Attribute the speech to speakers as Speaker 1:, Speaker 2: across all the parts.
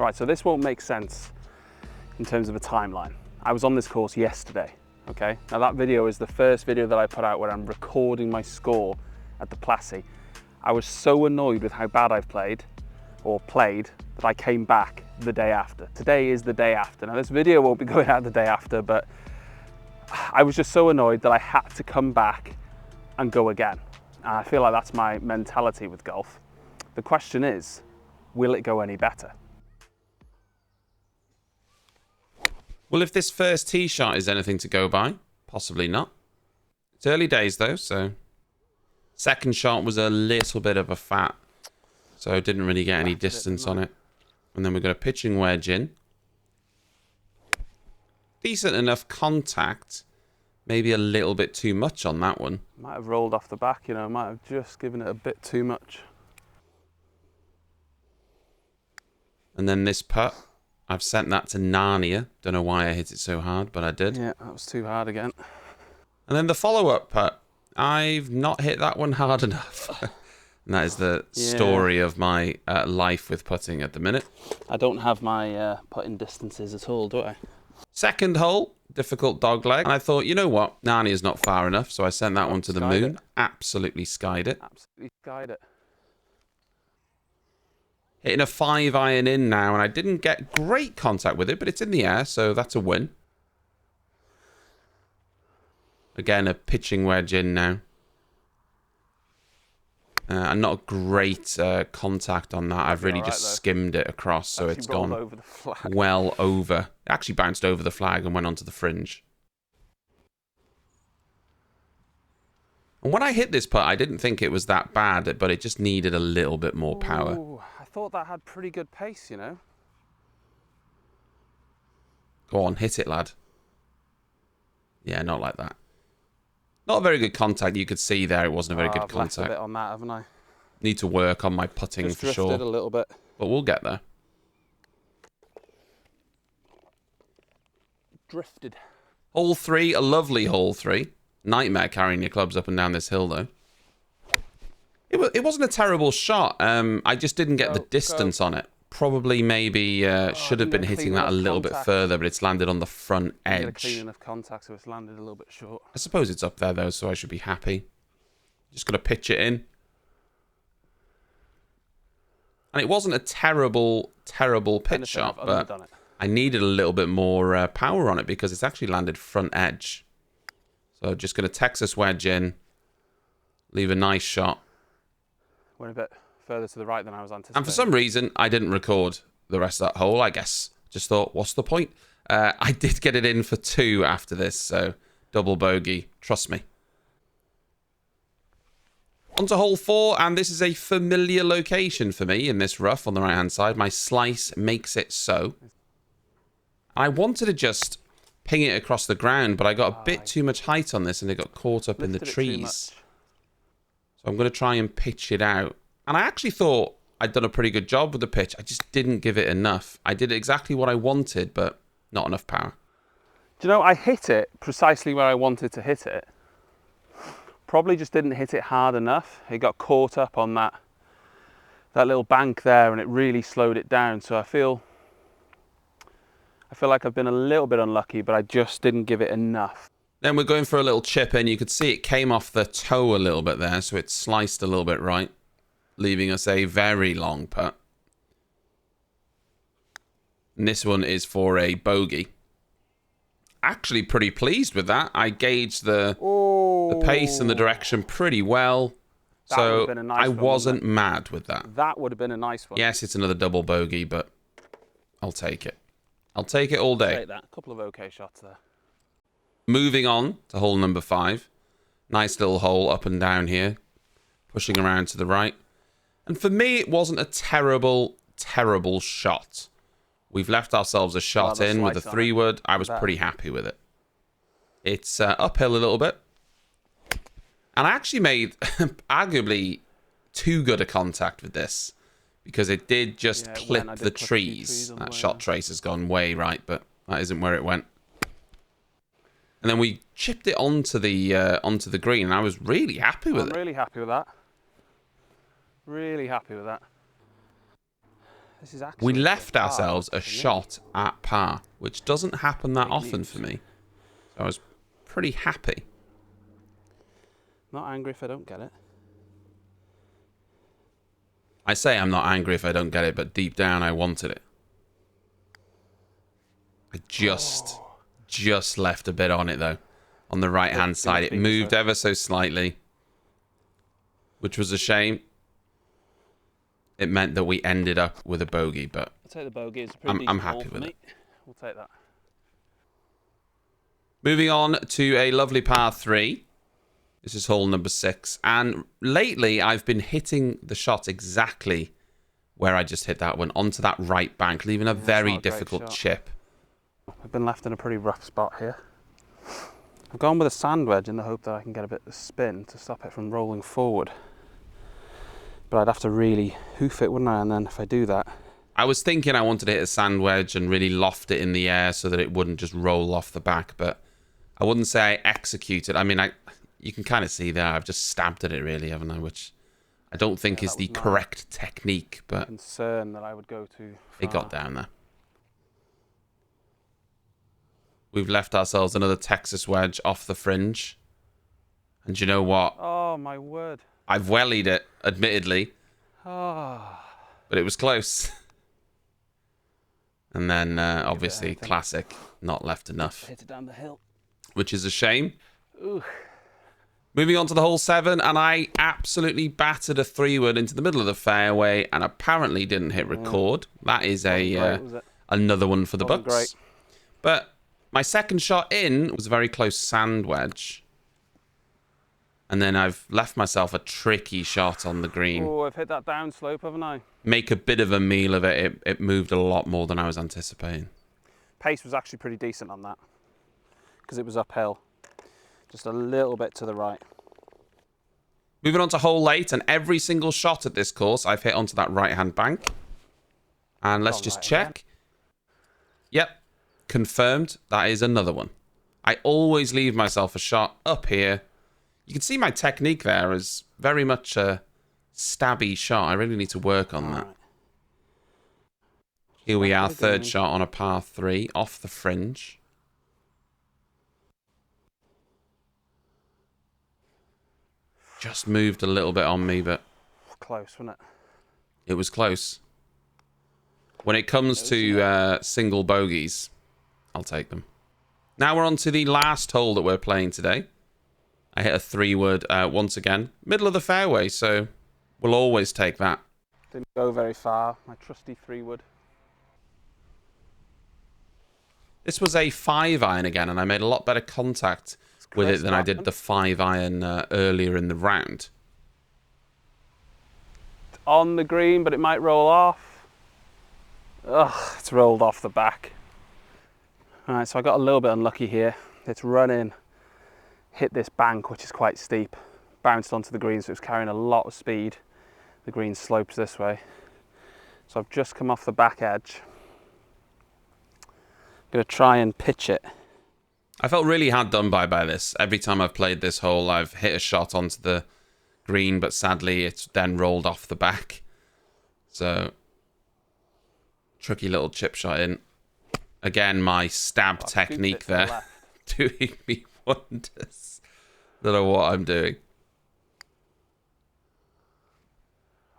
Speaker 1: Right, so this won't make sense in terms of a timeline. I was on this course yesterday, okay? Now that video is the first video that I put out where I'm recording my score at the Plassey. I was so annoyed with how bad I've played, that I came back the day after. Today is the day after. Now this video won't be going out the day after, but I was just so annoyed that I had to come back and go again. And I feel like that's my mentality with golf. The question is, will it go any better?
Speaker 2: Well, if this first tee shot is anything to go by, possibly not. It's early days though, so second shot was a little bit of a fat, so didn't really get any distance on it. And then we've got a pitching wedge in. Decent enough contact, maybe a little bit too much on that one.
Speaker 1: Might have rolled off the back, you know, might have just given it a bit too much.
Speaker 2: And then this putt, I've sent that to Narnia. Don't know why I hit it so hard, but I did.
Speaker 1: Yeah, that was too hard again.
Speaker 2: And then the follow-up putt, I've not hit that one hard enough. And that is the story of my life with putting at the minute.
Speaker 1: I don't have my putting distances at all, do I?
Speaker 2: Second hole, difficult dog leg. And I thought, you know what? Narnia's not far enough, so I sent that one to the moon. Absolutely skied it.
Speaker 1: Absolutely skied it.
Speaker 2: Hitting a 5-iron in now, and I didn't get great contact with it, but it's in the air, so that's a win. Again, a pitching wedge in now. And not a great contact on that. I've really just skimmed it across, so it's gone
Speaker 1: over the flag.
Speaker 2: Well over. It actually bounced over the flag and went onto the fringe. And when I hit this putt, I didn't think it was that bad, but it just needed a little bit more power.
Speaker 1: Ooh, I thought that had pretty good pace, you know.
Speaker 2: Go on, hit it, lad. Yeah, not like that. Not a very good contact. You could see there it wasn't a very good contact.
Speaker 1: I've left a bit on that, haven't I?
Speaker 2: Need to work on my putting
Speaker 1: just
Speaker 2: for sure.
Speaker 1: Drifted a little bit.
Speaker 2: But we'll get there.
Speaker 1: Drifted.
Speaker 2: Hole 3, a lovely hole 3. Nightmare carrying your clubs up and down this hill, though. It wasn't a terrible shot. I just didn't get the distance on it. Probably maybe should have been hitting that a little bit further, but it's landed on the front edge.
Speaker 1: Get a clean enough contact, so it's landed a little bit short.
Speaker 2: I suppose it's up there, though, so I should be happy. Just got to pitch it in. And it wasn't a terrible pitch shot, but I needed a little bit more power on it because it's actually landed front edge. So just going to Texas wedge in, leave a nice shot.
Speaker 1: Went a bit further to the right than I was anticipating.
Speaker 2: And for some reason, I didn't record the rest of that hole, I guess. Just thought, what's the point? I did get it in for 2 after this, so double bogey, trust me. On to hole 4, and this is a familiar location for me in this rough on the right-hand side. My slice makes it so. I wanted to just ping it across the ground, but I got a bit too much height on this, and it got caught up in the trees. So I'm going to try and pitch it out. And I actually thought I'd done a pretty good job with the pitch. I just didn't give it enough. I did exactly what I wanted, but not enough power.
Speaker 1: Do you know, I hit it precisely where I wanted to hit it. Probably just didn't hit it hard enough. It got caught up on that little bank there, and it really slowed it down. So I feel like I've been a little bit unlucky, but I just didn't give it enough.
Speaker 2: Then we're going for a little chip in. You could see it came off the toe a little bit there, so it sliced a little bit right, leaving us a very long putt. And this one is for a bogey. Actually pretty pleased with that. I gauged the pace and the direction pretty well. So I wasn't mad with that.
Speaker 1: That would have been a nice one.
Speaker 2: Yes, it's another double bogey, but I'll take it. I'll take it all day.
Speaker 1: Take that. A couple of okay shots there.
Speaker 2: Moving on to hole number 5. Nice little hole up and down here. Pushing around to the right. And for me, it wasn't a terrible shot. We've left ourselves a shot in with a 3-wood. I was pretty happy with it. It's uphill a little bit. And I actually made arguably too good a contact with this. Because it did just clip the trees. That shot trace has gone way right, but that isn't where it went. And then we chipped it onto the green, and I was really happy with it.
Speaker 1: I'm really happy with that. Really happy with that. This is actually
Speaker 2: We left
Speaker 1: par,
Speaker 2: ourselves a
Speaker 1: isn't it?
Speaker 2: shot at par, which doesn't happen that
Speaker 1: Big
Speaker 2: often
Speaker 1: news.
Speaker 2: for me. So I was pretty happy.
Speaker 1: Not angry if I don't get it.
Speaker 2: I say I'm not angry if I don't get it, but deep down I wanted it. I just left a bit on it though. On the right hand side. It moved ever so slightly, which was a shame. It meant that we ended up with a bogey, but
Speaker 1: I'll take the bogey. It's a pretty
Speaker 2: I'm
Speaker 1: decent
Speaker 2: happy
Speaker 1: hole for
Speaker 2: with
Speaker 1: me.
Speaker 2: it.
Speaker 1: We'll take that.
Speaker 2: Moving on to a lovely par 3. This is hole number 6. And lately, I've been hitting the shot exactly where I just hit that one, onto that right bank, leaving a very difficult chip.
Speaker 1: I've been left in a pretty rough spot here. I've gone with a sand wedge in the hope that I can get a bit of spin to stop it from rolling forward. But I'd have to really hoof it, wouldn't I? And then if I do that...
Speaker 2: I was thinking I wanted to hit a sand wedge and really loft it in the air so that it wouldn't just roll off the back, but I wouldn't say I executed. I mean, you can kind of see there, I've just stabbed at it really, haven't I? Which I don't think is the correct technique, but
Speaker 1: concern that I would go too far.
Speaker 2: It got down there. We've left ourselves another Texas wedge off the fringe. And you know what?
Speaker 1: Oh, my word.
Speaker 2: I've wellied it, admittedly.
Speaker 1: Oh.
Speaker 2: But it was close. And then, obviously, classic, not left enough.
Speaker 1: Hit it down the hill.
Speaker 2: Which is a shame.
Speaker 1: Ooh.
Speaker 2: Moving on to the hole 7, and I absolutely battered a 3-wood into the middle of the fairway and apparently didn't hit record. That is another one for the Bucks. Great. But my second shot in was a very close sand wedge. And then I've left myself a tricky shot on the green.
Speaker 1: Oh, I've hit that down slope, haven't I?
Speaker 2: Make a bit of a meal of it. It moved a lot more than I was anticipating.
Speaker 1: Pace was actually pretty decent on that because it was uphill. Just a little bit to the right.
Speaker 2: Moving on to hole 8, and every single shot at this course I've hit onto that right-hand bank. And let's just check. Yep, confirmed. That is another one. I always leave myself a shot up here. You can see my technique there is very much a stabby shot. I really need to work on that. Here we are, third shot on a par 3, off the fringe. Just moved a little bit on me, but...
Speaker 1: Close, wasn't it?
Speaker 2: It was close. When it comes to single bogeys, I'll take them. Now we're on to the last hole that we're playing today. I hit a 3-wood once again. Middle of the fairway, so we'll always take that.
Speaker 1: Didn't go very far. My trusty 3-wood.
Speaker 2: This was a 5-iron again, and I made a lot better contact with it than I did the 5-iron earlier in the round.
Speaker 1: On the green, but it might roll off. Ugh, it's rolled off the back. Alright, so I got a little bit unlucky here. It's run in, hit this bank, which is quite steep, bounced onto the green, so it's carrying a lot of speed. The green slopes this way. So I've just come off the back edge. I'm going to try and pitch it.
Speaker 2: I felt really hard done by this. Every time I've played this hole, I've hit a shot onto the green, but sadly it's then rolled off the back. So, tricky little chip shot in. Again, my stab technique there doing me wonders. Don't know what I'm doing.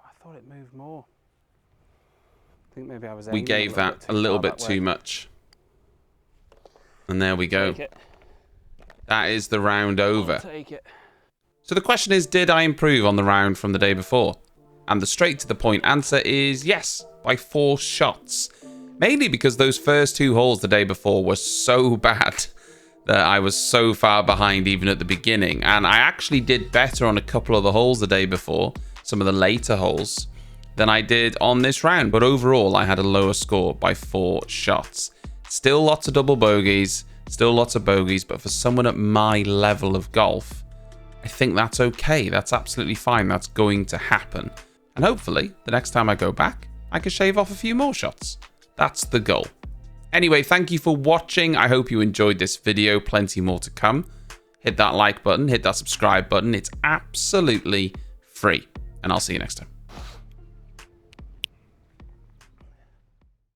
Speaker 1: I thought it moved more. I think maybe I was.
Speaker 2: We gave that a little bit too much. And there we go. That is the round over.
Speaker 1: Take it.
Speaker 2: So the question is, did I improve on the round from the day before? And the straight to the point answer is yes, by 4 shots. Mainly because those first 2 holes the day before were so bad that I was so far behind even at the beginning. And I actually did better on a couple of the holes the day before, some of the later holes, than I did on this round. But overall, I had a lower score by 4 shots. Still lots of double bogeys, still lots of bogeys, but for someone at my level of golf, I think that's okay. That's absolutely fine. That's going to happen. And hopefully, the next time I go back, I can shave off a few more shots. That's the goal. Anyway, thank you for watching. I hope you enjoyed this video. Plenty more to come. Hit that like button, hit that subscribe button. It's absolutely free. And I'll see you next time.